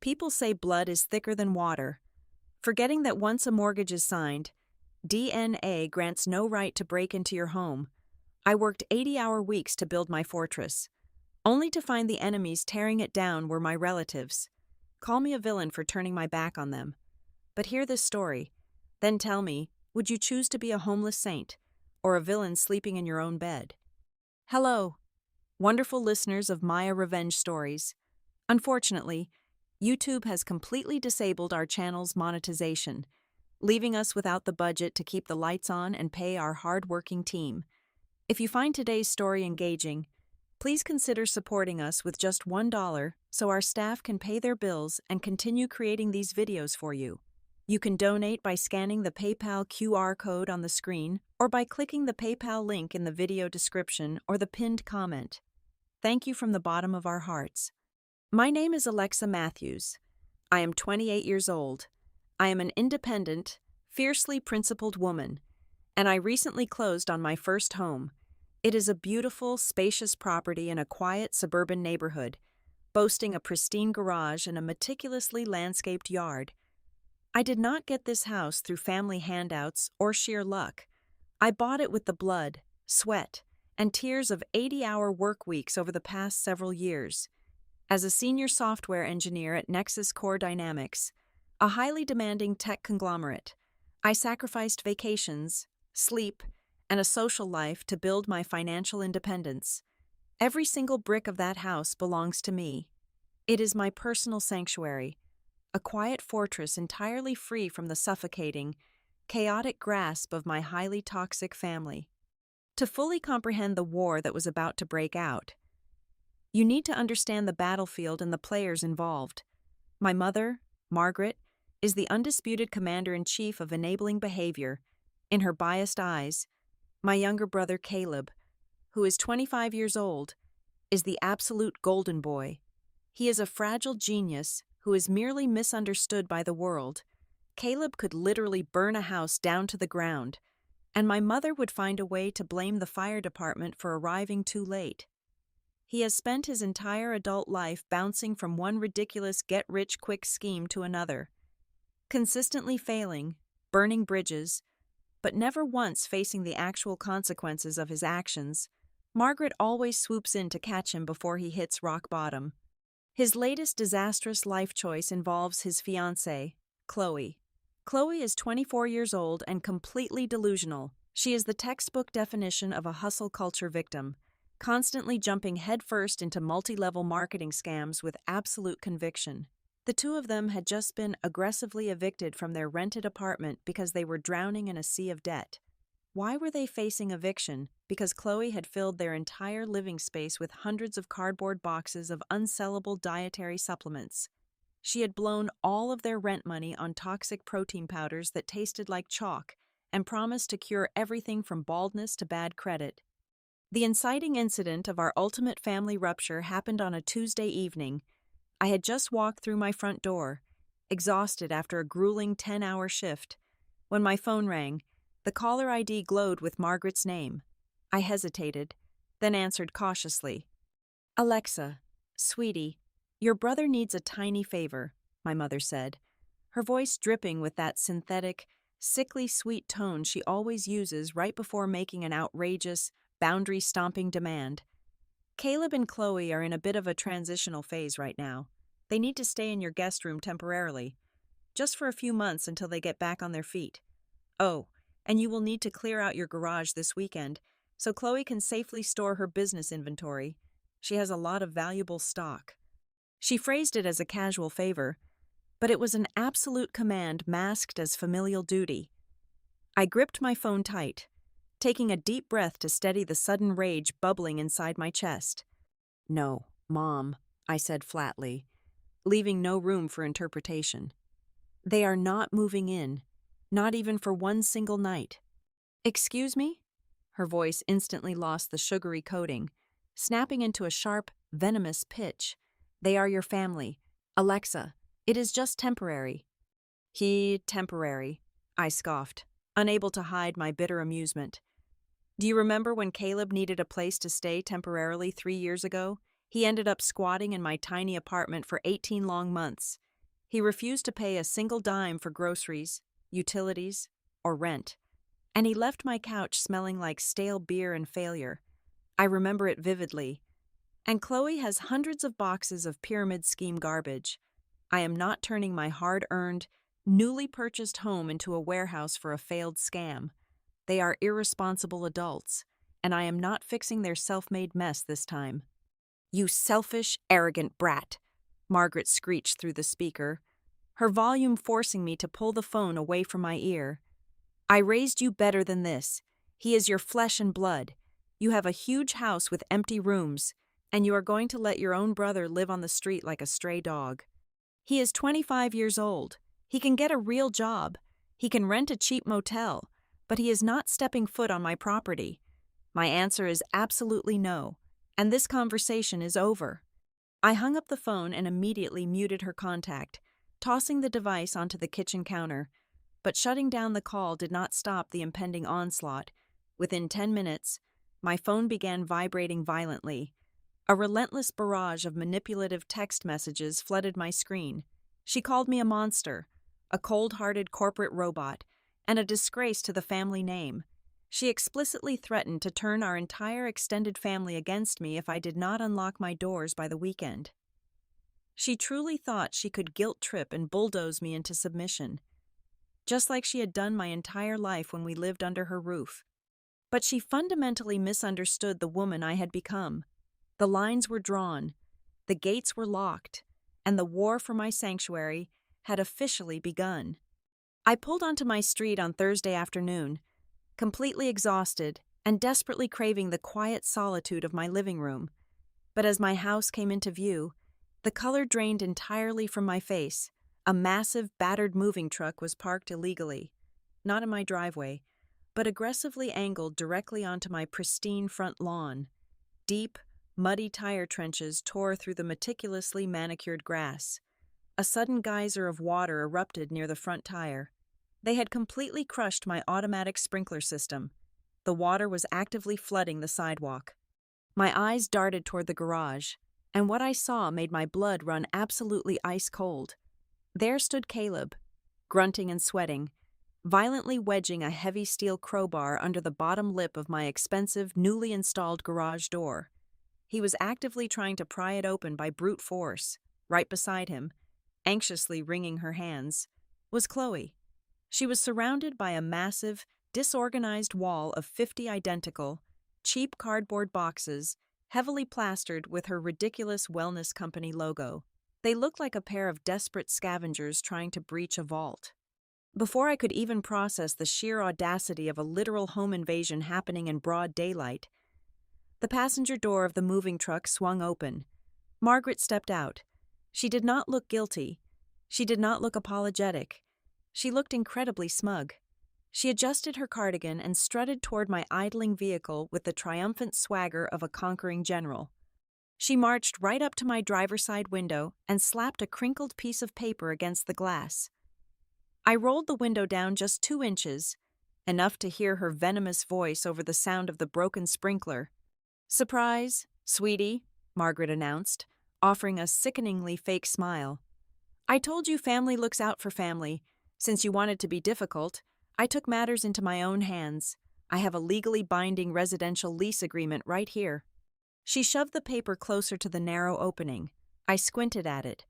People say blood is thicker than water, forgetting that once a mortgage is signed, DNA grants no right to break into your home. I worked 80-hour weeks to build my fortress, only to find the enemies tearing it down were my relatives. Call me a villain for turning my back on them. But hear this story. Then tell me, would you choose to be a homeless saint or a villain sleeping in your own bed? Hello, wonderful listeners of Maya Revenge Stories. Unfortunately, YouTube has completely disabled our channel's monetization, leaving us without the budget to keep the lights on and pay our hard-working team. If you find today's story engaging, please consider supporting us with just $1 so our staff can pay their bills and continue creating these videos for you. You can donate by scanning the PayPal QR code on the screen or by clicking the PayPal link in the video description or the pinned comment. Thank you from the bottom of our hearts. My name is Alexa Matthews. I am 28 years old. I am an independent, fiercely principled woman, and I recently closed on my first home. It is a beautiful, spacious property in a quiet suburban neighborhood, boasting a pristine garage and a meticulously landscaped yard. I did not get this house through family handouts or sheer luck. I bought it with the blood, sweat, and tears of 80-hour work weeks over the past several years. As a senior software engineer at Nexus Core Dynamics, a highly demanding tech conglomerate, I sacrificed vacations, sleep, and a social life to build my financial independence. Every single brick of that house belongs to me. It is my personal sanctuary, a quiet fortress entirely free from the suffocating, chaotic grasp of my highly toxic family. To fully comprehend the war that was about to break out, you need to understand the battlefield and the players involved. My mother, Margaret, is the undisputed commander-in-chief of enabling behavior. In her biased eyes, my younger brother Caleb, who is 25 years old, is the absolute golden boy. He is a fragile genius who is merely misunderstood by the world. Caleb could literally burn a house down to the ground, and my mother would find a way to blame the fire department for arriving too late. He has spent his entire adult life bouncing from one ridiculous get-rich-quick scheme to another, consistently failing, burning bridges, but never once facing the actual consequences of his actions. Margaret always swoops in to catch him before he hits rock bottom. His latest disastrous life choice involves his fiancée, Chloe. Chloe is 24 years old and completely delusional. She is the textbook definition of a hustle culture victim, constantly jumping headfirst into multi-level marketing scams with absolute conviction. The two of them had just been aggressively evicted from their rented apartment because they were drowning in a sea of debt. Why were they facing eviction? Because Chloe had filled their entire living space with hundreds of cardboard boxes of unsellable dietary supplements. She had blown all of their rent money on toxic protein powders that tasted like chalk and promised to cure everything from baldness to bad credit. The inciting incident of our ultimate family rupture happened on a Tuesday evening. I had just walked through my front door, exhausted after a grueling 10-hour shift, when my phone rang. The caller ID glowed with Margaret's name. I hesitated, then answered cautiously. "Alexa, sweetie, your brother needs a tiny favor," my mother said, her voice dripping with that synthetic, sickly sweet tone she always uses right before making an outrageous, boundary-stomping demand. Caleb and Chloe are in a bit of a transitional phase right now. They need to stay in your guest room temporarily, just for a few months until they get back on their feet. Oh, and you will need to clear out your garage this weekend so Chloe can safely store her business inventory. She has a lot of valuable stock. She phrased it as a casual favor, but it was an absolute command masked as familial duty. I gripped my phone tight, taking a deep breath to steady the sudden rage bubbling inside my chest. "No, Mom," I said flatly, leaving no room for interpretation. "They are not moving in. Not even for one single night." "Excuse me?" Her voice instantly lost the sugary coating, snapping into a sharp, venomous pitch. "They are your family. Alexa, it is just temporary." Temporary," I scoffed, unable to hide my bitter amusement. "Do you remember when Caleb needed a place to stay temporarily 3 years ago? He ended up squatting in my tiny apartment for 18 long months. He refused to pay a single dime for groceries, utilities, or rent, and he left my couch smelling like stale beer and failure. I remember it vividly. And Chloe has hundreds of boxes of pyramid scheme garbage. I am not turning my hard-earned, newly purchased home into a warehouse for a failed scam. They are irresponsible adults, and I am not fixing their self-made mess this time. "You selfish, arrogant brat," Margaret screeched through the speaker, her volume forcing me to pull the phone away from my ear. "I raised you better than this. He is your flesh and blood. You have a huge house with empty rooms, and you are going to let your own brother live on the street like a stray dog. He is 25 years old. He can get a real job. He can rent a cheap motel, but he is not stepping foot on my property. My answer is absolutely no, and this conversation is over." I hung up the phone and immediately muted her contact, tossing the device onto the kitchen counter. But shutting down the call did not stop the impending onslaught. Within 10 minutes, my phone began vibrating violently. A relentless barrage of manipulative text messages flooded my screen. She called me a monster, a cold-hearted corporate robot, and a disgrace to the family name. She explicitly threatened to turn our entire extended family against me if I did not unlock my doors by the weekend. She truly thought she could guilt-trip and bulldoze me into submission, just like she had done my entire life when we lived under her roof. But she fundamentally misunderstood the woman I had become. The lines were drawn, the gates were locked, and the war for my sanctuary had officially begun. I pulled onto my street on Thursday afternoon, completely exhausted and desperately craving the quiet solitude of my living room. But as my house came into view, the color drained entirely from my face. A massive, battered moving truck was parked illegally, not in my driveway, but aggressively angled directly onto my pristine front lawn. Deep, muddy tire trenches tore through the meticulously manicured grass. A sudden geyser of water erupted near the front tire. They had completely crushed my automatic sprinkler system. The water was actively flooding the sidewalk. My eyes darted toward the garage, and what I saw made my blood run absolutely ice cold. There stood Caleb, grunting and sweating, violently wedging a heavy steel crowbar under the bottom lip of my expensive, newly installed garage door. He was actively trying to pry it open by brute force. Right beside him, anxiously wringing her hands, was Chloe. She was surrounded by a massive, disorganized wall of 50 identical, cheap cardboard boxes, heavily plastered with her ridiculous wellness company logo. They looked like a pair of desperate scavengers trying to breach a vault. Before I could even process the sheer audacity of a literal home invasion happening in broad daylight, the passenger door of the moving truck swung open. Margaret stepped out. She did not look guilty. She did not look apologetic. She looked incredibly smug. She adjusted her cardigan and strutted toward my idling vehicle with the triumphant swagger of a conquering general. She marched right up to my driver's side window and slapped a crinkled piece of paper against the glass. I rolled the window down just 2 inches, enough to hear her venomous voice over the sound of the broken sprinkler. "Surprise, sweetie," Margaret announced, offering a sickeningly fake smile. "I told you family looks out for family. Since you wanted to be difficult, I took matters into my own hands. I have a legally binding residential lease agreement right here." She shoved the paper closer to the narrow opening. I squinted at it.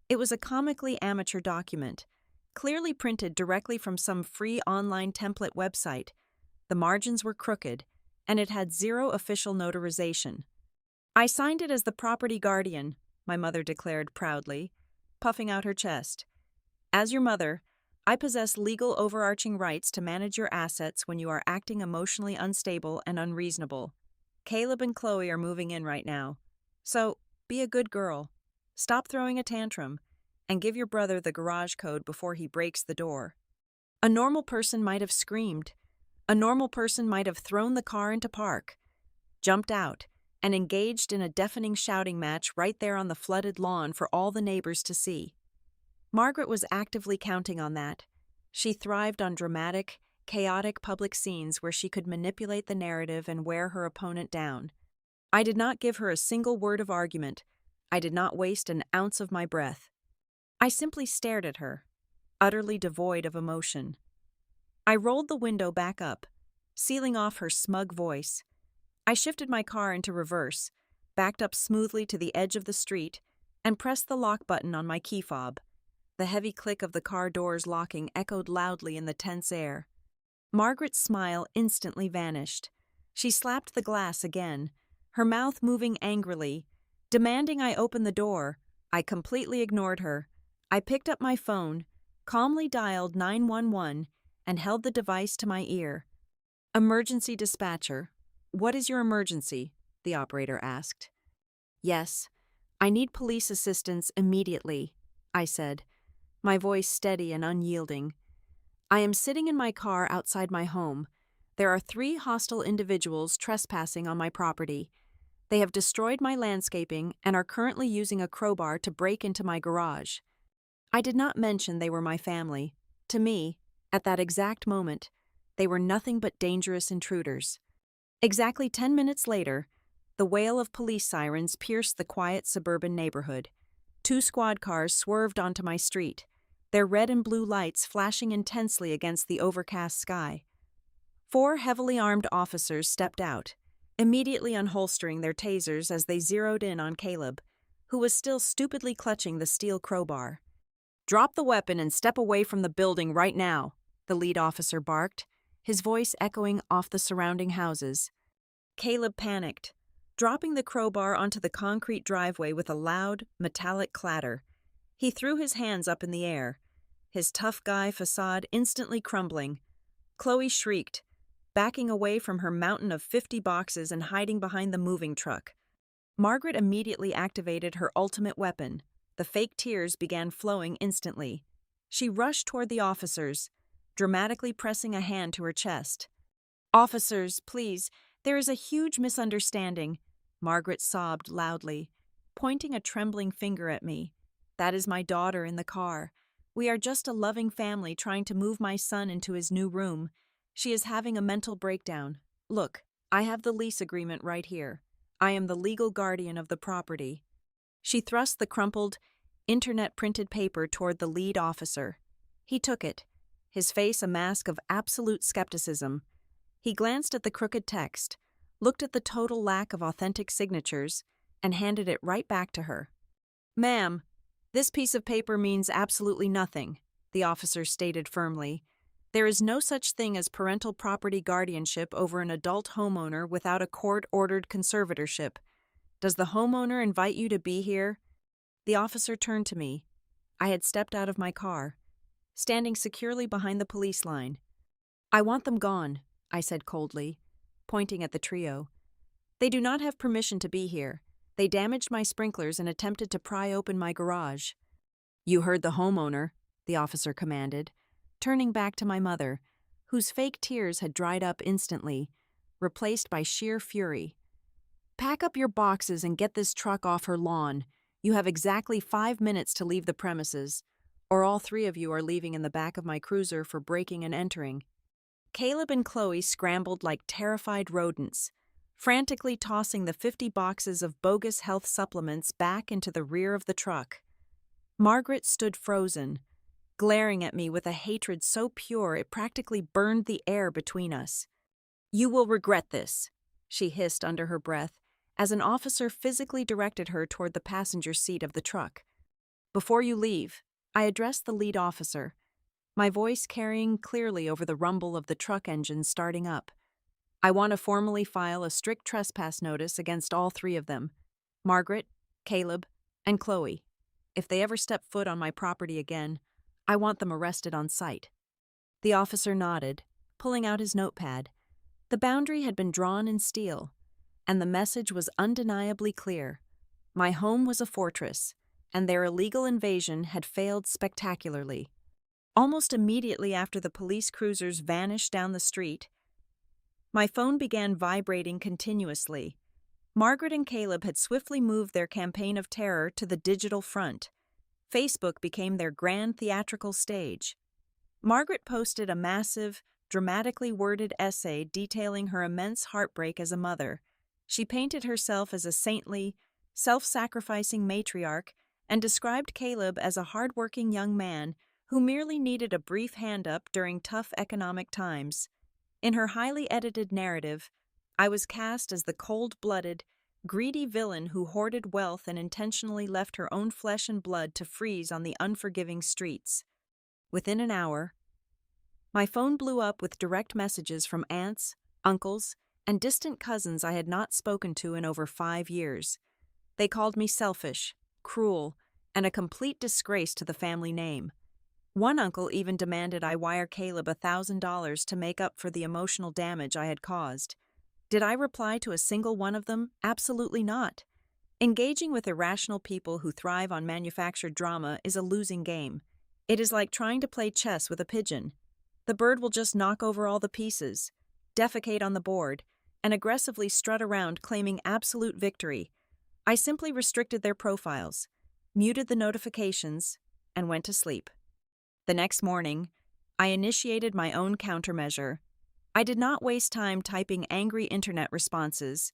It was a comically amateur document, clearly printed directly from some free online template website. The margins were crooked, and it had 0 official notarization. "I signed it as the property guardian," my mother declared proudly, puffing out her chest. "As your mother, I possess legal overarching rights to manage your assets when you are acting emotionally unstable and unreasonable. Caleb and Chloe are moving in right now. So, be a good girl. Stop throwing a tantrum, and give your brother the garage code before he breaks the door." A normal person might have screamed. A normal person might have thrown the car into park, jumped out, and engaged in a deafening shouting match right there on the flooded lawn for all the neighbors to see. Margaret was actively counting on that. She thrived on dramatic, chaotic public scenes where she could manipulate the narrative and wear her opponent down. I did not give her a single word of argument. I did not waste an ounce of my breath. I simply stared at her, utterly devoid of emotion. I rolled the window back up, sealing off her smug voice. I shifted my car into reverse, backed up smoothly to the edge of the street, and pressed the lock button on my key fob. The heavy click of the car doors locking echoed loudly in the tense air. Margaret's smile instantly vanished. She slapped the glass again, her mouth moving angrily, demanding I open the door. I completely ignored her. I picked up my phone, calmly dialed 911, and held the device to my ear. "Emergency dispatcher. What is your emergency?" the operator asked. "Yes, I need police assistance immediately," I said, my voice steady and unyielding. "I am sitting in my car outside my home. There are 3 hostile individuals trespassing on my property. They have destroyed my landscaping and are currently using a crowbar to break into my garage." I did not mention they were my family. To me, at that exact moment, they were nothing but dangerous intruders. Exactly 10 minutes later, the wail of police sirens pierced the quiet suburban neighborhood. 2 squad cars swerved onto my street, their red and blue lights flashing intensely against the overcast sky. 4 heavily armed officers stepped out, immediately unholstering their tasers as they zeroed in on Caleb, who was still stupidly clutching the steel crowbar. "Drop the weapon and step away from the building right now," the lead officer barked, his voice echoing off the surrounding houses. Caleb panicked, dropping the crowbar onto the concrete driveway with a loud, metallic clatter. He threw his hands up in the air, his tough guy facade instantly crumbling. Chloe shrieked, backing away from her mountain of 50 boxes and hiding behind the moving truck. Margaret immediately activated her ultimate weapon. The fake tears began flowing instantly. She rushed toward the officers, dramatically pressing a hand to her chest. "Officers, please, there is a huge misunderstanding," Margaret sobbed loudly, pointing a trembling finger at me. "That is my daughter in the car. We are just a loving family trying to move my son into his new room. She is having a mental breakdown. Look, I have the lease agreement right here. I am the legal guardian of the property." She thrust the crumpled, internet-printed paper toward the lead officer. He took it, his face a mask of absolute skepticism. He glanced at the crooked text, looked at the total lack of authentic signatures, and handed it right back to her. "Ma'am, this piece of paper means absolutely nothing," the officer stated firmly. "There is no such thing as parental property guardianship over an adult homeowner without a court-ordered conservatorship. Does the homeowner invite you to be here?" The officer turned to me. I had stepped out of my car, standing securely behind the police line. "I want them gone," I said coldly, pointing at the trio. "They do not have permission to be here. They damaged my sprinklers and attempted to pry open my garage." "You heard the homeowner," the officer commanded, turning back to my mother, whose fake tears had dried up instantly, replaced by sheer fury. "Pack up your boxes and get this truck off her lawn. You have exactly 5 minutes to leave the premises, or all 3 of you are leaving in the back of my cruiser for breaking and entering." Caleb and Chloe scrambled like terrified rodents, frantically tossing the 50 boxes of bogus health supplements back into the rear of the truck. Margaret stood frozen, glaring at me with a hatred so pure it practically burned the air between us. "You will regret this," she hissed under her breath, as an officer physically directed her toward the passenger seat of the truck. "Before you leave," I addressed the lead officer, my voice carrying clearly over the rumble of the truck engine starting up. "I want to formally file a strict trespass notice against all 3 of them, Margaret, Caleb, and Chloe. If they ever step foot on my property again, I want them arrested on sight." The officer nodded, pulling out his notepad. The boundary had been drawn in steel, and the message was undeniably clear. My home was a fortress, and their illegal invasion had failed spectacularly. Almost immediately after the police cruisers vanished down the street, my phone began vibrating continuously. Margaret and Caleb had swiftly moved their campaign of terror to the digital front. Facebook became their grand theatrical stage. Margaret posted a massive, dramatically worded essay detailing her immense heartbreak as a mother. She painted herself as a saintly, self-sacrificing matriarch and described Caleb as a hardworking young man who merely needed a brief hand-up during tough economic times. In her highly edited narrative, I was cast as the cold-blooded, greedy villain who hoarded wealth and intentionally left her own flesh and blood to freeze on the unforgiving streets. Within an hour, my phone blew up with direct messages from aunts, uncles, and distant cousins I had not spoken to in over 5 years. They called me selfish, cruel, and a complete disgrace to the family name. One uncle even demanded I wire Caleb $1,000 to make up for the emotional damage I had caused. Did I reply to a single one of them? Absolutely not. Engaging with irrational people who thrive on manufactured drama is a losing game. It is like trying to play chess with a pigeon. The bird will just knock over all the pieces, defecate on the board, and aggressively strut around claiming absolute victory. I simply restricted their profiles, muted the notifications, and went to sleep. The next morning, I initiated my own countermeasure. I did not waste time typing angry internet responses.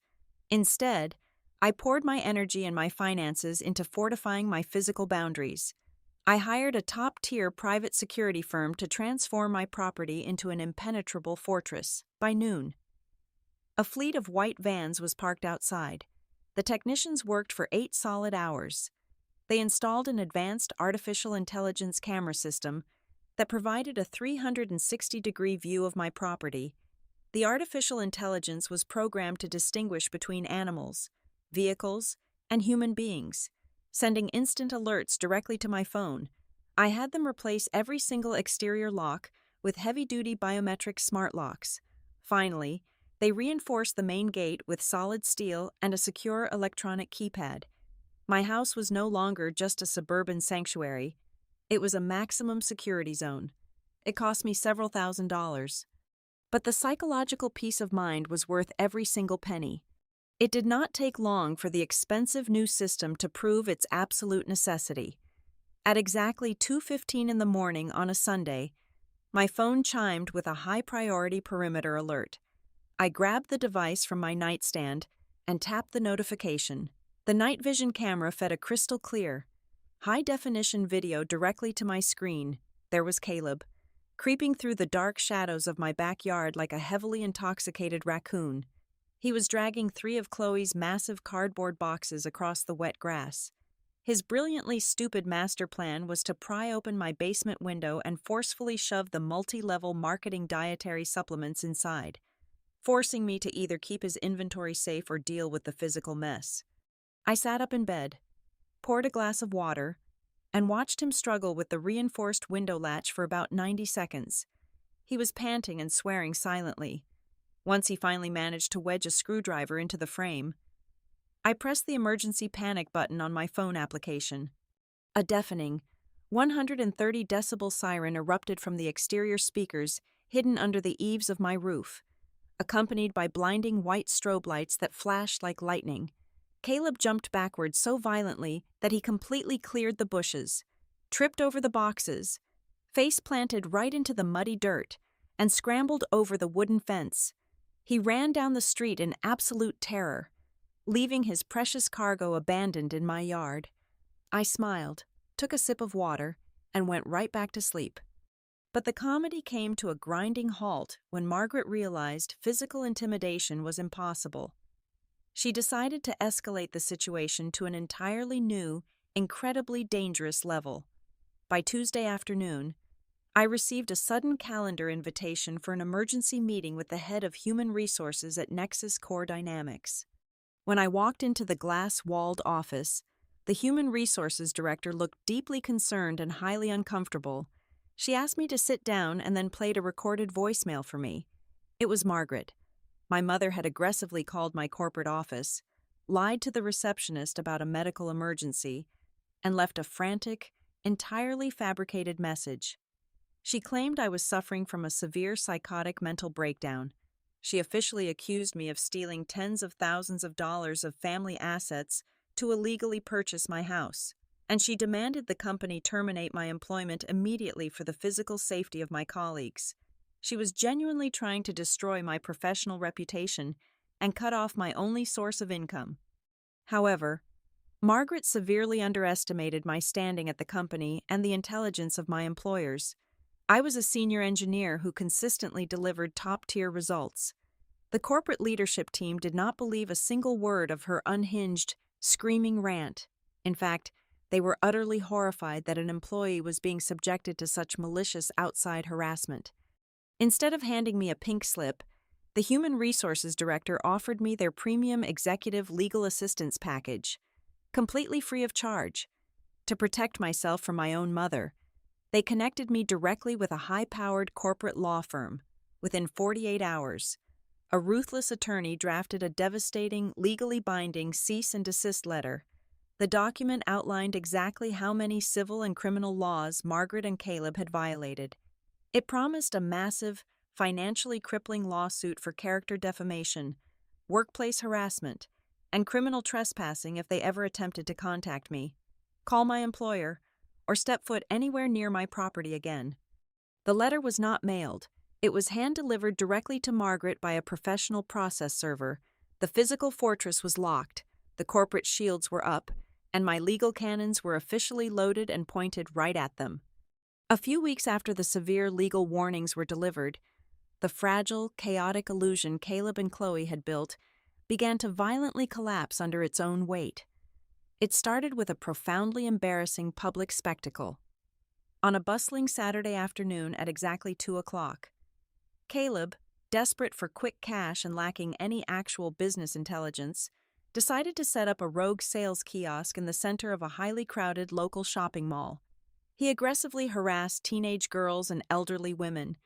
Instead, I poured my energy and my finances into fortifying my physical boundaries. I hired a top-tier private security firm to transform my property into an impenetrable fortress by noon. A fleet of white vans was parked outside. The technicians worked for 8 solid hours. They installed an advanced artificial intelligence camera system that provided a 360-degree view of my property. The artificial intelligence was programmed to distinguish between animals, vehicles, and human beings, sending instant alerts directly to my phone. I had them replace every single exterior lock with heavy-duty biometric smart locks. Finally, they reinforced the main gate with solid steel and a secure electronic keypad. My house was no longer just a suburban sanctuary. It was a maximum security zone. It cost me several $1,000s. But the psychological peace of mind was worth every single penny. It did not take long for the expensive new system to prove its absolute necessity. At exactly 2:15 in the morning on a Sunday, my phone chimed with a high-priority perimeter alert. I grabbed the device from my nightstand and tapped the notification. The night vision camera fed a crystal-clear, high-definition video directly to my screen. There was Caleb, creeping through the dark shadows of my backyard like a heavily intoxicated raccoon. He was dragging 3 of Chloe's massive cardboard boxes across the wet grass. His brilliantly stupid master plan was to pry open my basement window and forcefully shove the multi-level marketing dietary supplements inside, forcing me to either keep his inventory safe or deal with the physical mess. I sat up in bed, poured a glass of water, and watched him struggle with the reinforced window latch for about 90 seconds. He was panting and swearing silently. Once he finally managed to wedge a screwdriver into the frame, I pressed the emergency panic button on my phone application. A deafening, 130 decibel siren erupted from the exterior speakers hidden under the eaves of my roof, accompanied by blinding white strobe lights that flashed like lightning. Caleb jumped backwards so violently that he completely cleared the bushes, tripped over the boxes, face-planted right into the muddy dirt, and scrambled over the wooden fence. He ran down the street in absolute terror, leaving his precious cargo abandoned in my yard. I smiled, took a sip of water, and went right back to sleep. But the comedy came to a grinding halt when Margaret realized physical intimidation was impossible. She decided to escalate the situation to an entirely new, incredibly dangerous level. By Tuesday afternoon, I received a sudden calendar invitation for an emergency meeting with the head of human resources at Nexus Core Dynamics. When I walked into the glass-walled office, the human resources director looked deeply concerned and highly uncomfortable. She asked me to sit down and then played a recorded voicemail for me. It was Margaret. My mother had aggressively called my corporate office, lied to the receptionist about a medical emergency, and left a frantic, entirely fabricated message. She claimed I was suffering from a severe psychotic mental breakdown. She officially accused me of stealing tens of thousands of dollars of family assets to illegally purchase my house, and she demanded the company terminate my employment immediately for the physical safety of my colleagues. She was genuinely trying to destroy my professional reputation and cut off my only source of income. However, Margaret severely underestimated my standing at the company and the intelligence of my employers. I was a senior engineer who consistently delivered top-tier results. The corporate leadership team did not believe a single word of her unhinged, screaming rant. In fact, they were utterly horrified that an employee was being subjected to such malicious outside harassment. Instead of handing me a pink slip, the Human Resources Director offered me their premium executive legal assistance package, completely free of charge. To protect myself from my own mother, they connected me directly with a high-powered corporate law firm. Within 48 hours, a ruthless attorney drafted a devastating, legally binding cease and desist letter. The document outlined exactly how many civil and criminal laws Margaret and Caleb had violated. It promised a massive, financially crippling lawsuit for character defamation, workplace harassment, and criminal trespassing if they ever attempted to contact me, call my employer, or step foot anywhere near my property again. The letter was not mailed. It was hand-delivered directly to Margaret by a professional process server. The physical fortress was locked, the corporate shields were up, and my legal cannons were officially loaded and pointed right at them. A few weeks after the severe legal warnings were delivered, the fragile, chaotic illusion Caleb and Chloe had built began to violently collapse under its own weight. It started with a profoundly embarrassing public spectacle. On a bustling Saturday afternoon at exactly 2 o'clock, Caleb, desperate for quick cash and lacking any actual business intelligence, decided to set up a rogue sales kiosk in the center of a highly crowded local shopping mall. He aggressively harassed teenage girls and elderly women,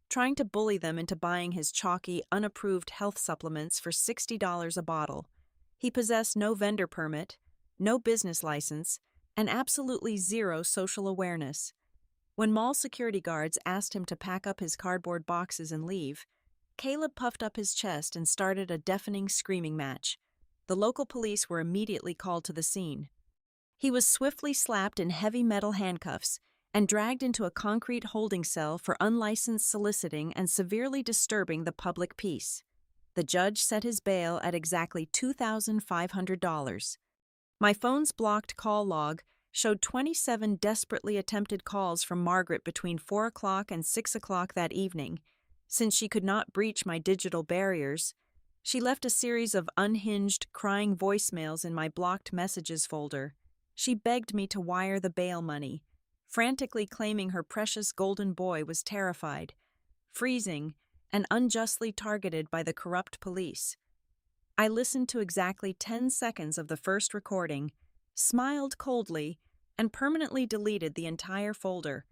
trying to bully them into buying his chalky, unapproved health supplements for $60 a bottle. He possessed no vendor permit, no business license, and absolutely zero social awareness. When mall security guards asked him to pack up his cardboard boxes and leave, Caleb puffed up his chest and started a deafening screaming match. The local police were immediately called to the scene. He was swiftly slapped in heavy metal handcuffs and dragged into a concrete holding cell for unlicensed soliciting and severely disturbing the public peace. The judge set his bail at exactly $2,500. My phone's blocked call log showed 27 desperately attempted calls from Margaret between 4 o'clock and 6 o'clock that evening. Since she could not breach my digital barriers, she left a series of unhinged, crying voicemails in my blocked messages folder. She begged me to wire the bail money, frantically claiming her precious golden boy was terrified, freezing, and unjustly targeted by the corrupt police. I listened to exactly 10 seconds of the first recording, smiled coldly, and permanently deleted the entire folder.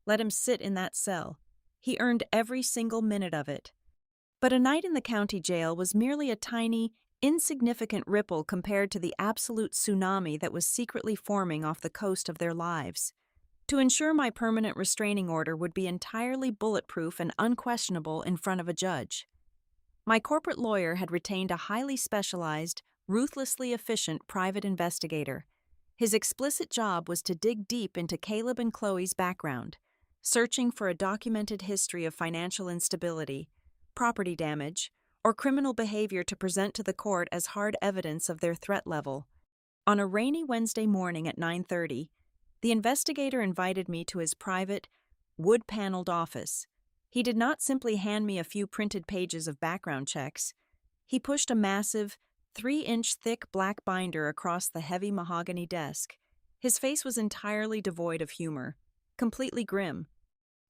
Let him sit in that cell. He earned every single minute of it. But a night in the county jail was merely a tiny, insignificant ripple compared to the absolute tsunami that was secretly forming off the coast of their lives. To ensure my permanent restraining order would be entirely bulletproof and unquestionable in front of a judge, my corporate lawyer had retained a highly specialized, ruthlessly efficient private investigator. His explicit job was to dig deep into Caleb and Chloe's background, searching for a documented history of financial instability, property damage, or criminal behavior to present to the court as hard evidence of their threat level. On a rainy Wednesday morning at 9:30, the investigator invited me to his private, wood-paneled office. He did not simply hand me a few printed pages of background checks. He pushed a massive, 3-inch thick black binder across the heavy mahogany desk. His face was entirely devoid of humor, completely grim.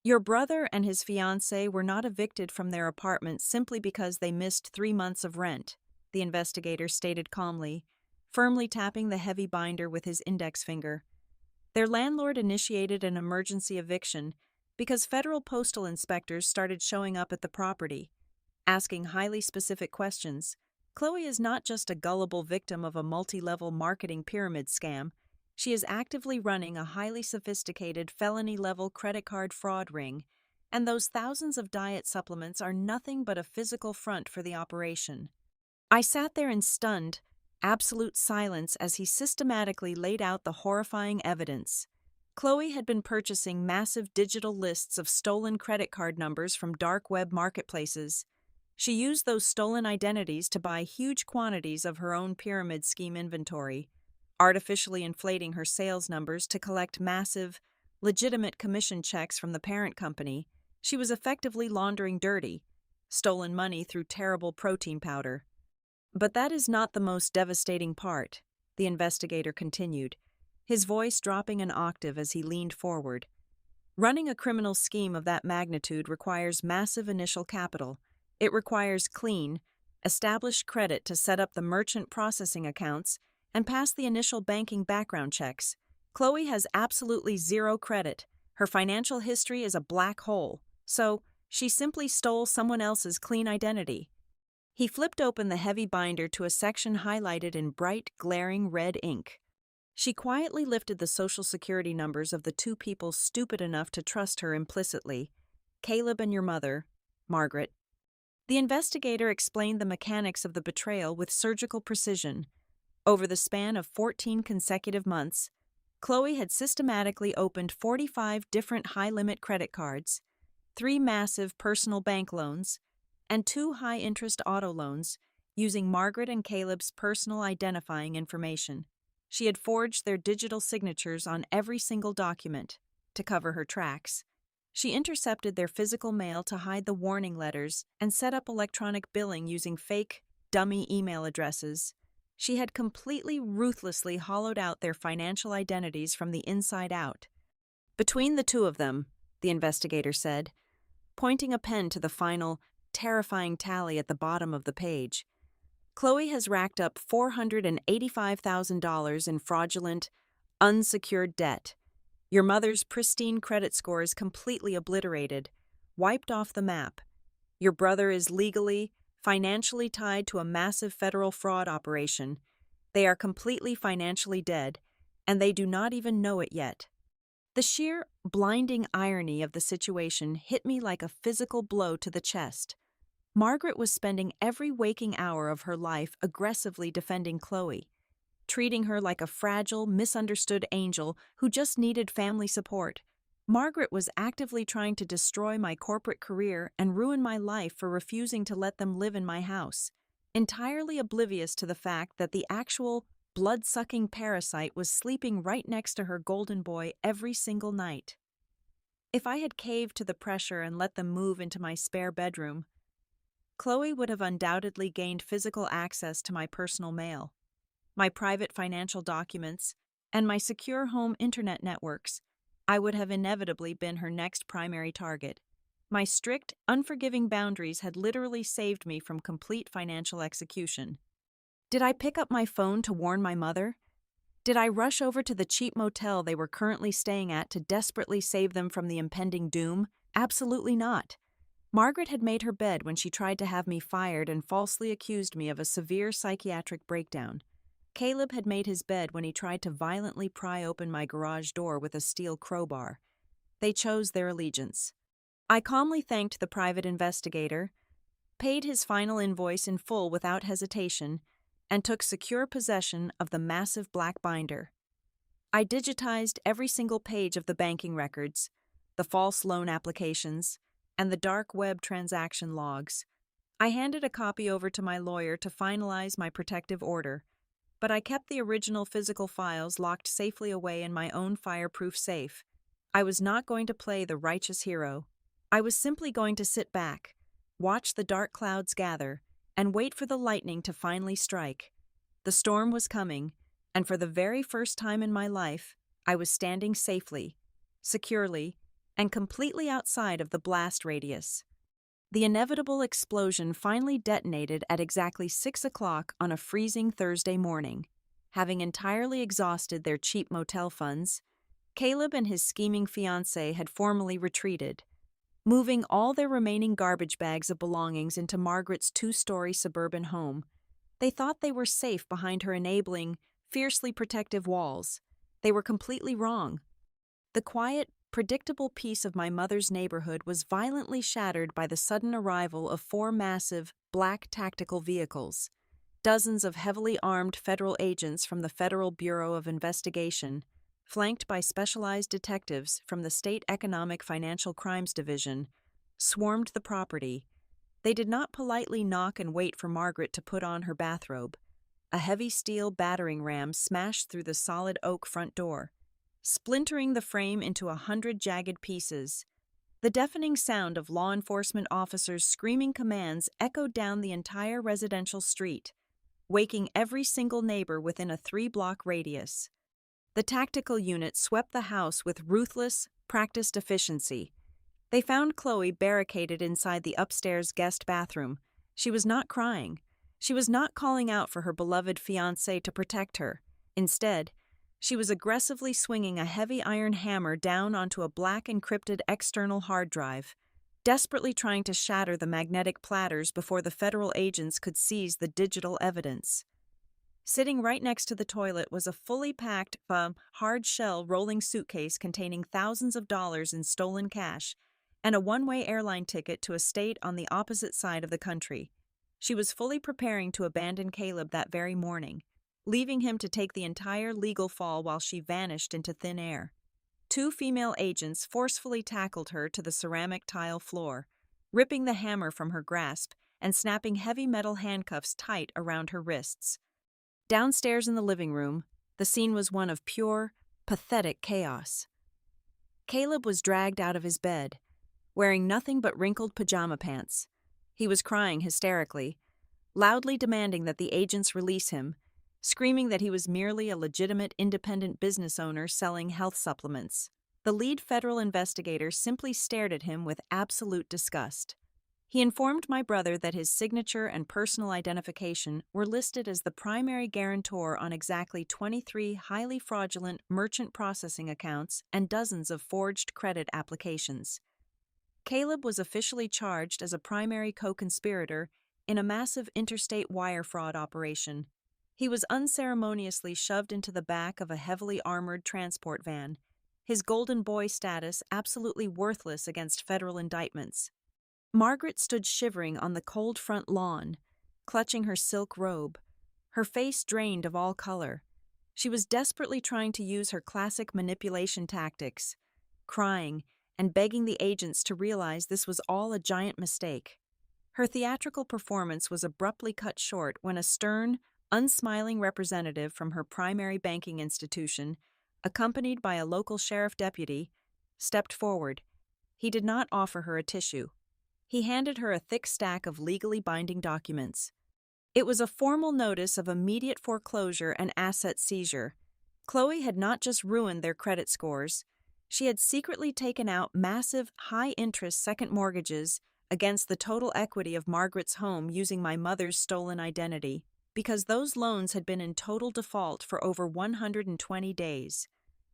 Your brother and his fiancée were not evicted from their apartment simply because they missed 3 months of rent, the investigator stated calmly, firmly tapping the heavy binder with his index finger. Their landlord initiated an emergency eviction because federal postal inspectors started showing up at the property, asking highly specific questions. Chloe is not just a gullible victim of a multi-level marketing pyramid scam. She is actively running a highly sophisticated felony-level credit card fraud ring, and those thousands of diet supplements are nothing but a physical front for the operation. I sat there in stunned, absolute silence as he systematically laid out the horrifying evidence. Chloe had been purchasing massive digital lists of stolen credit card numbers from dark web marketplaces. She used those stolen identities to buy huge quantities of her own pyramid scheme inventory, artificially inflating her sales numbers to collect massive, legitimate commission checks from the parent company. She was effectively laundering dirty, stolen money through terrible protein powder. But that is not the most devastating part, the investigator continued, his voice dropping an octave as he leaned forward. Running a criminal scheme of that magnitude requires massive initial capital. It requires clean, established credit to set up the merchant processing accounts and pass the initial banking background checks. Chloe has absolutely zero credit. Her financial history is a black hole. So, she simply stole someone else's clean identity. He flipped open the heavy binder to a section highlighted in bright, glaring red ink. She quietly lifted the social security numbers of the two people stupid enough to trust her implicitly, Caleb and your mother, Margaret. The investigator explained the mechanics of the betrayal with surgical precision. Over the span of 14 consecutive months, Chloe had systematically opened 45 different high-limit credit cards, 3 massive personal bank loans, and 2 high-interest auto loans using Margaret and Caleb's personal identifying information. She had forged their digital signatures on every single document to cover her tracks. She intercepted their physical mail to hide the warning letters and set up electronic billing using fake, dummy email addresses. She had completely ruthlessly hollowed out their financial identities from the inside out. Between the two of them, the investigator said, pointing a pen to the final, terrifying tally at the bottom of the page, Chloe has racked up $485,000 in fraudulent, unsecured debt. Your mother's pristine credit score is completely obliterated, wiped off the map. Your brother is legally, financially tied to a massive federal fraud operation. They are completely financially dead, and they do not even know it yet. The sheer, blinding irony of the situation hit me like a physical blow to the chest. Margaret was spending every waking hour of her life aggressively defending Chloe, treating her like a fragile, misunderstood angel who just needed family support. Margaret was actively trying to destroy my corporate career and ruin my life for refusing to let them live in my house, entirely oblivious to the fact that the actual blood-sucking parasite was sleeping right next to her golden boy every single night. If I had caved to the pressure and let them move into my spare bedroom, Chloe would have undoubtedly gained physical access to my personal mail, my private financial documents, and my secure home internet networks. I would have inevitably been her next primary target. My strict, unforgiving boundaries had literally saved me from complete financial execution. Did I pick up my phone to warn my mother? Did I rush over to the cheap motel they were currently staying at to desperately save them from the impending doom? Absolutely not. Margaret had made her bed when she tried to have me fired and falsely accused me of a severe psychiatric breakdown. Caleb had made his bed when he tried to violently pry open my garage door with a steel crowbar. They chose their allegiance. I calmly thanked the private investigator, paid his final invoice in full without hesitation, and took secure possession of the massive black binder. I digitized every single page of the banking records, the false loan applications, and the dark web transaction logs. I handed a copy over to my lawyer to finalize my protective order, but I kept the original physical files locked safely away in my own fireproof safe. I was not going to play the righteous hero. I was simply going to sit back, watch the dark clouds gather, and wait for the lightning to finally strike. The storm was coming, and for the very first time in my life, I was standing safely, securely, and completely outside of the blast radius. The inevitable explosion finally detonated at exactly 6 o'clock on a freezing Thursday morning. Having entirely exhausted their cheap motel funds, Caleb and his scheming fiancée had formally retreated, moving all their remaining garbage bags of belongings into Margaret's 2-story suburban home. They thought they were safe behind her enabling, fiercely protective walls. They were completely wrong. The quiet, predictable peace of my mother's neighborhood was violently shattered by the sudden arrival of 4 massive, black tactical vehicles. Dozens of heavily armed federal agents from the Federal Bureau of Investigation, flanked by specialized detectives from the State Economic Financial Crimes Division, swarmed the property. They did not politely knock and wait for Margaret to put on her bathrobe. A heavy steel battering ram smashed through the solid oak front door, splintering the frame into 100 jagged pieces. The deafening sound of law enforcement officers' screaming commands echoed down the entire residential street, waking every single neighbor within a 3-block radius. The tactical unit swept the house with ruthless, practiced efficiency. They found Chloe barricaded inside the upstairs guest bathroom. She was not crying. She was not calling out for her beloved fiancé to protect her. Instead, she was aggressively swinging a heavy iron hammer down onto a black encrypted external hard drive, desperately trying to shatter the magnetic platters before the federal agents could seize the digital evidence. Sitting right next to the toilet was a fully packed, hard-shell rolling suitcase containing thousands of dollars in stolen cash and a one-way airline ticket to a state on the opposite side of the country. She was fully preparing to abandon Caleb that very morning, leaving him to take the entire legal fall while she vanished into thin air. 2 female agents forcefully tackled her to the ceramic tile floor, ripping the hammer from her grasp and snapping heavy metal handcuffs tight around her wrists. Downstairs in the living room, the scene was one of pure, pathetic chaos. Caleb was dragged out of his bed, wearing nothing but wrinkled pajama pants. He was crying hysterically, loudly demanding that the agents release him, screaming that he was merely a legitimate independent business owner selling health supplements. The lead federal investigator simply stared at him with absolute disgust. He informed my brother that his signature and personal identification were listed as the primary guarantor on exactly 23 highly fraudulent merchant processing accounts and dozens of forged credit applications. Caleb was officially charged as a primary co-conspirator in a massive interstate wire fraud operation. He was unceremoniously shoved into the back of a heavily armored transport van, his golden boy status absolutely worthless against federal indictments. Margaret stood shivering on the cold front lawn, clutching her silk robe, her face drained of all color. She was desperately trying to use her classic manipulation tactics, crying and begging the agents to realize this was all a giant mistake. Her theatrical performance was abruptly cut short when a stern, unsmiling representative from her primary banking institution, accompanied by a local sheriff deputy, stepped forward. He did not offer her a tissue. He handed her a thick stack of legally binding documents. It was a formal notice of immediate foreclosure and asset seizure. Chloe had not just ruined their credit scores, she had secretly taken out massive, high-interest second mortgages against the total equity of Margaret's home using my mother's stolen identity, because those loans had been in total default for over 120 days.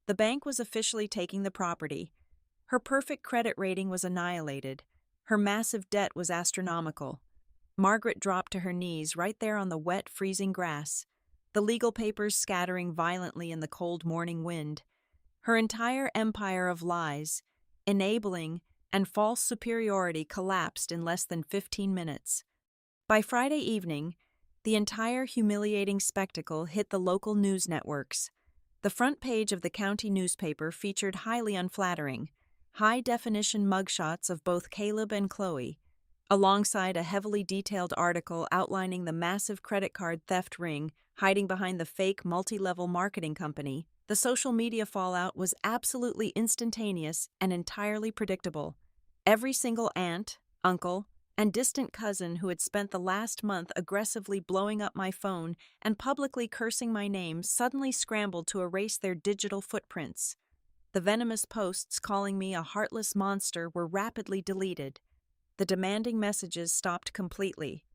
The bank was officially taking the property. Her perfect credit rating was annihilated. Her massive debt was astronomical. Margaret dropped to her knees right there on the wet, freezing grass, the legal papers scattering violently in the cold morning wind. Her entire empire of lies, enabling, and false superiority collapsed in less than 15 minutes. By Friday evening, the entire humiliating spectacle hit the local news networks. The front page of the county newspaper featured highly unflattering, high-definition mugshots of both Caleb and Chloe, alongside a heavily detailed article outlining the massive credit card theft ring hiding behind the fake multi-level marketing company. The social media fallout was absolutely instantaneous and entirely predictable. Every single aunt, uncle, and distant cousin who had spent the last month aggressively blowing up my phone and publicly cursing my name suddenly scrambled to erase their digital footprints. The venomous posts calling me a heartless monster were rapidly deleted. The demanding messages stopped completely.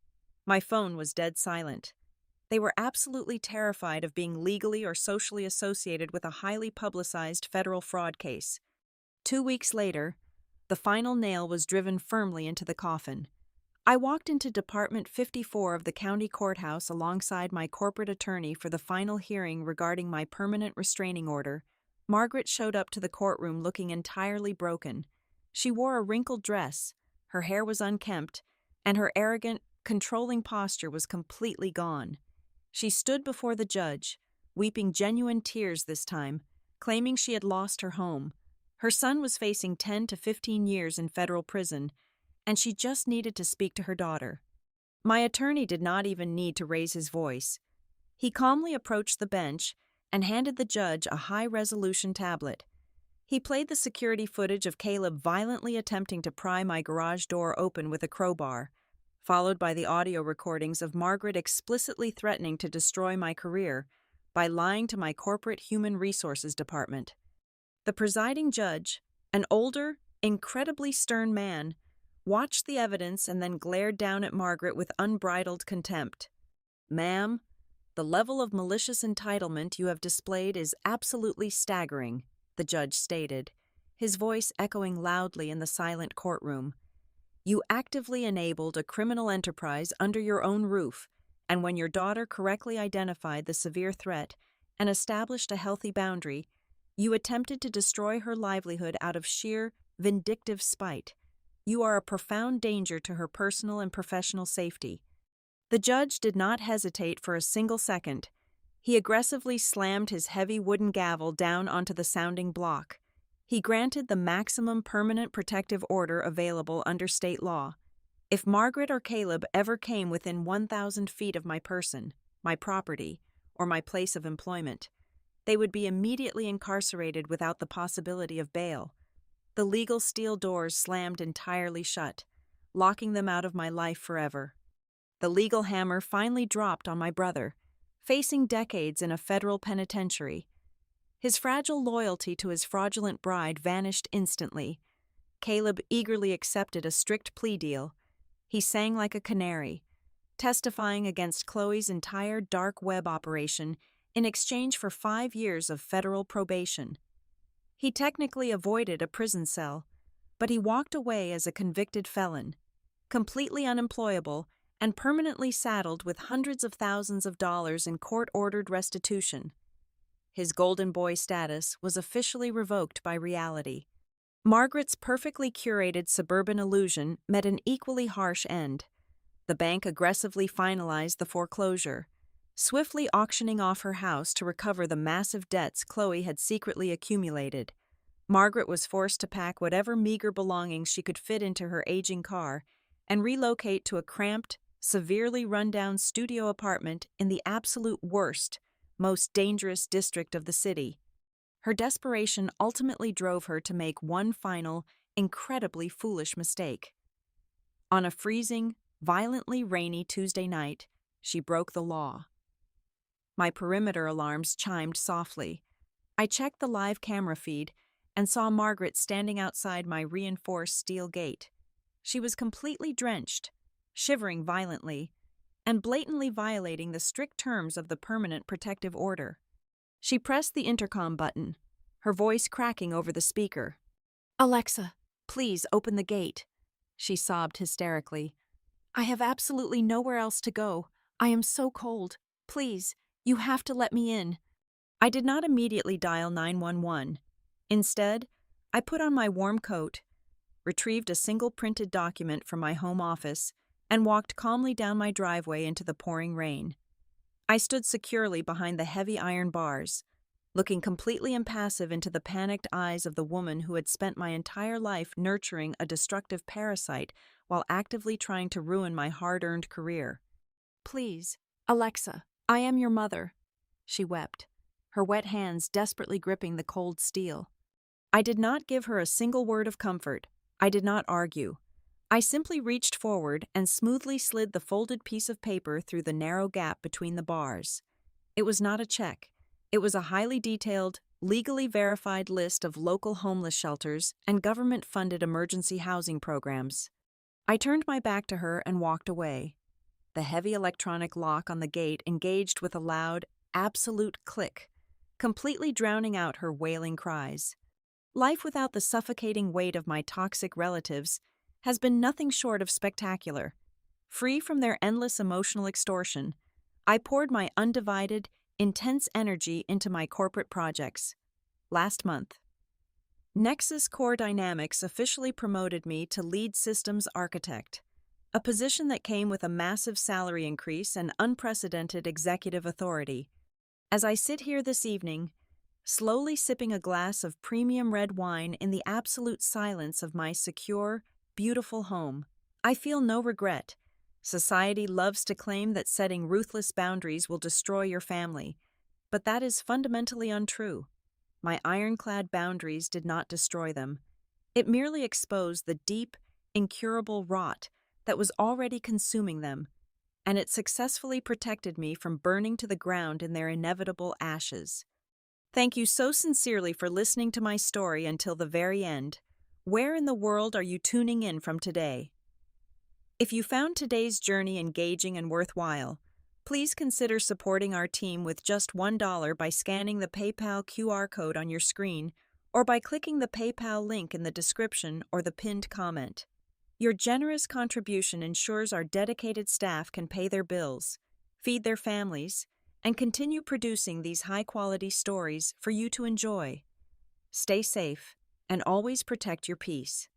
My phone was dead silent. They were absolutely terrified of being legally or socially associated with a highly publicized federal fraud case. 2 weeks later, the final nail was driven firmly into the coffin. I walked into Department 54 of the county courthouse alongside my corporate attorney for the final hearing regarding my permanent restraining order. Margaret showed up to the courtroom looking entirely broken. She wore a wrinkled dress, her hair was unkempt, and her arrogant, controlling posture was completely gone. She stood before the judge, weeping genuine tears this time, claiming she had lost her home. Her son was facing 10 to 15 years in federal prison, and she just needed to speak to her daughter. My attorney did not even need to raise his voice. He calmly approached the bench and handed the judge a high-resolution tablet. He played the security footage of Caleb violently attempting to pry my garage door open with a crowbar, followed by the audio recordings of Margaret explicitly threatening to destroy my career by lying to my corporate human resources department. The presiding judge, an older, incredibly stern man, watched the evidence and then glared down at Margaret with unbridled contempt. "Ma'am, the level of malicious entitlement you have displayed is absolutely staggering," the judge stated, his voice echoing loudly in the silent courtroom. "You actively enabled a criminal enterprise under your own roof, and when your daughter correctly identified the severe threat and established a healthy boundary, you attempted to destroy her livelihood out of sheer, vindictive spite. You are a profound danger to her personal and professional safety." The judge did not hesitate for a single second. He aggressively slammed his heavy wooden gavel down onto the sounding block. He granted the maximum permanent protective order available under state law. If Margaret or Caleb ever came within 1,000 feet of my person, my property, or my place of employment, they would be immediately incarcerated without the possibility of bail. The legal steel doors slammed entirely shut, locking them out of my life forever. The legal hammer finally dropped on my brother, facing decades in a federal penitentiary. His fragile loyalty to his fraudulent bride vanished instantly. Caleb eagerly accepted a strict plea deal. He sang like a canary, testifying against Chloe's entire dark web operation in exchange for 5 years of federal probation. He technically avoided a prison cell, but he walked away as a convicted felon, completely unemployable and permanently saddled with hundreds of thousands of dollars in court-ordered restitution. His golden boy status was officially revoked by reality. Margaret's perfectly curated suburban illusion met an equally harsh end. The bank aggressively finalized the foreclosure, swiftly auctioning off her house to recover the massive debts Chloe had secretly accumulated. Margaret was forced to pack whatever meager belongings she could fit into her aging car and relocate to a cramped, severely run-down studio apartment in the absolute worst, most dangerous district of the city. Her desperation ultimately drove her to make one final, incredibly foolish mistake. On a freezing, violently rainy Tuesday night, she broke the law. My perimeter alarms chimed softly. I checked the live camera feed and saw Margaret standing outside my reinforced steel gate. She was completely drenched, shivering violently, and blatantly violating the strict terms of the permanent protective order. She pressed the intercom button, her voice cracking over the speaker. "Alexa, please open the gate," she sobbed hysterically. "I have absolutely nowhere else to go. I am so cold. Please, you have to let me in." I did not immediately dial 911. Instead, I put on my warm coat, retrieved a single printed document from my home office, and walked calmly down my driveway into the pouring rain. I stood securely behind the heavy iron bars, looking completely impassive into the panicked eyes of the woman who had spent my entire life nurturing a destructive parasite while actively trying to ruin my hard-earned career. "Please, Alexa, I am your mother," she wept, her wet hands desperately gripping the cold steel. I did not give her a single word of comfort. I did not argue. I simply reached forward and smoothly slid the folded piece of paper through the narrow gap between the bars. It was not a check. It was a highly detailed, legally verified list of local homeless shelters and government-funded emergency housing programs. I turned my back to her and walked away. The heavy electronic lock on the gate engaged with a loud, absolute click, completely drowning out her wailing cries. Life without the suffocating weight of my toxic relatives has been nothing short of spectacular. Free from their endless emotional extortion, I poured my undivided, intense energy into my corporate projects. Last month, Nexus Core Dynamics officially promoted me to lead systems architect, a position that came with a massive salary increase and unprecedented executive authority. As I sit here this evening, slowly sipping a glass of premium red wine in the absolute silence of my secure, beautiful home, I feel no regret, Society loves to claim that setting ruthless boundaries will destroy your family, but that is fundamentally untrue. My ironclad boundaries did not destroy them. It merely exposed the deep, incurable rot that was already consuming them, and it successfully protected me from burning to the ground in their inevitable ashes. Thank you so sincerely for listening to my story until the very end. Where in the world are you tuning in from today? If you found today's journey engaging and worthwhile, please consider supporting our team with just $1 by scanning the PayPal QR code on your screen or by clicking the PayPal link in the description or the pinned comment. Your generous contribution ensures our dedicated staff can pay their bills, feed their families, and continue producing these high-quality stories for you to enjoy. Stay safe and always protect your peace.